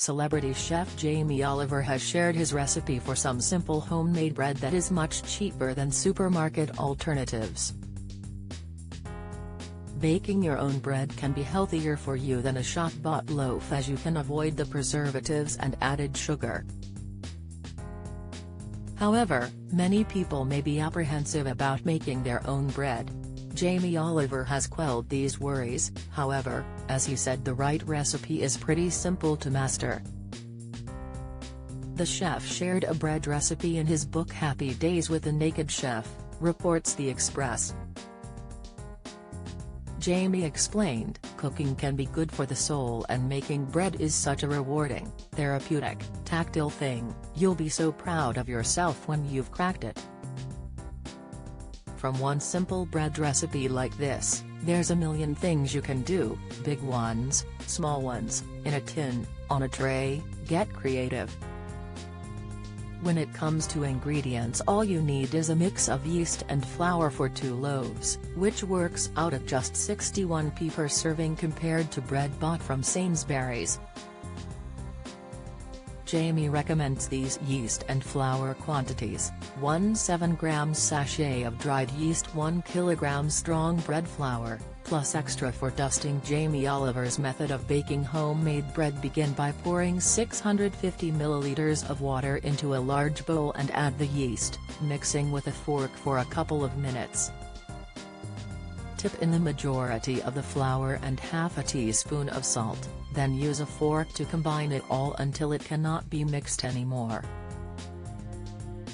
celebrity chef Jamie Oliver has shared his recipe for some simple homemade bread that is much cheaper than supermarket alternatives. Baking your own bread can be healthier for you than a shop-bought loaf, as you can avoid the preservatives and added sugar. However, many people may be apprehensive about making their own bread. Jamie Oliver has quelled these worries, however, as he said the right recipe is pretty simple to master. The chef shared a bread recipe in his book Happy Days with the Naked Chef, reports The Express. Jamie explained, "Cooking can be good for the soul, and making bread is such a rewarding, therapeutic, tactile thing. You'll be so proud of yourself when you've cracked it." From one simple bread recipe like this, there's a million things you can do, big ones, small ones, in a tin, on a tray. Get creative. When it comes to ingredients, all you need is a mix of yeast and flour for 2 loaves, which works out at just 61p per serving compared to bread bought from Sainsbury's. Jamie recommends these yeast and flour quantities: 1 7-gram sachet of dried yeast, 1 kilogram strong bread flour, plus extra for dusting. Jamie Oliver's method of baking homemade bread: begin by pouring 650 milliliters of water into a large bowl and add the yeast, mixing with a fork for a couple of minutes. Tip in the majority of the flour and half a teaspoon of salt, then use a fork to combine it all until it cannot be mixed anymore.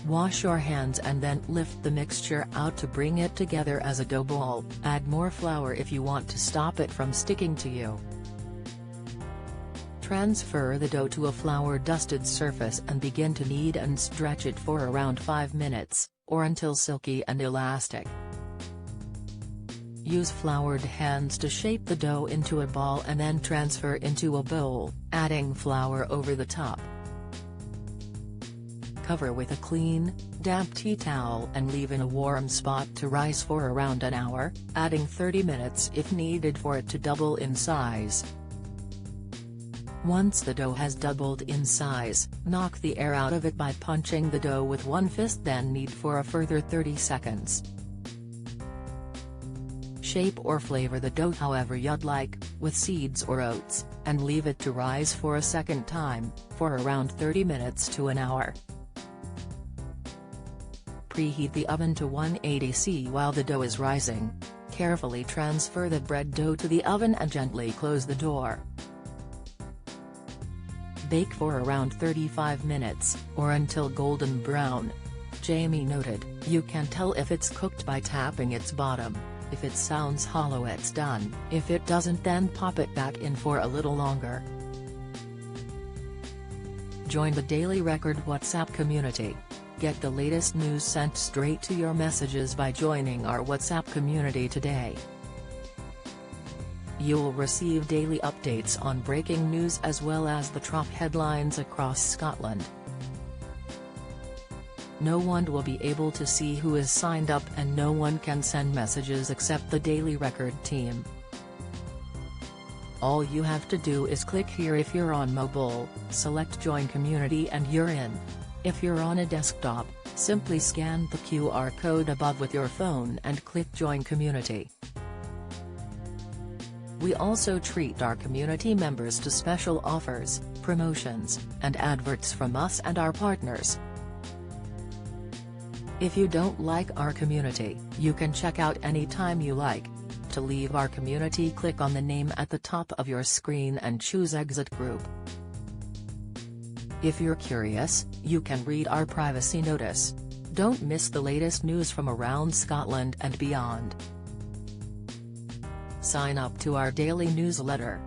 Wash your hands and then lift the mixture out to bring it together as a dough ball. Add more flour if you want to stop it from sticking to you. Transfer the dough to a flour-dusted surface and begin to knead and stretch it for around 5 minutes, or until silky and elastic. Use floured hands to shape the dough into a ball and then transfer into a bowl, adding flour over the top. Cover with a clean, damp tea towel and leave in a warm spot to rise for around an hour, adding 30 minutes if needed for it to double in size. Once the dough has doubled in size, knock the air out of it by punching the dough with one fist, then knead for a further 30 seconds. Shape or flavor the dough however you'd like, with seeds or oats, and leave it to rise for a second time, for around 30 minutes to an hour. Preheat the oven to 180°C while the dough is rising. Carefully transfer the bread dough to the oven and gently close the door. Bake for around 35 minutes, or until golden brown. Jamie noted, "You can tell if it's cooked by tapping its bottom. If it sounds hollow, it's done. If it doesn't, then pop it back in for a little longer." Join the Daily Record WhatsApp community. Get the latest news sent straight to your messages by joining our WhatsApp community today. You'll receive daily updates on breaking news as well as the top headlines across Scotland. No one will be able to see who is signed up, and no one can send messages except the Daily Record team. All you have to do is click here if you're on mobile, select Join Community and you're in. If you're on a desktop, simply scan the QR code above with your phone and click Join Community. We also treat our community members to special offers, promotions, and adverts from us and our partners. If you don't like our community, you can check out anytime you like. To leave our community, click on the name at the top of your screen and choose Exit Group. If you're curious, you can read our privacy notice. Don't miss the latest news from around Scotland and beyond. Sign up to our daily newsletter.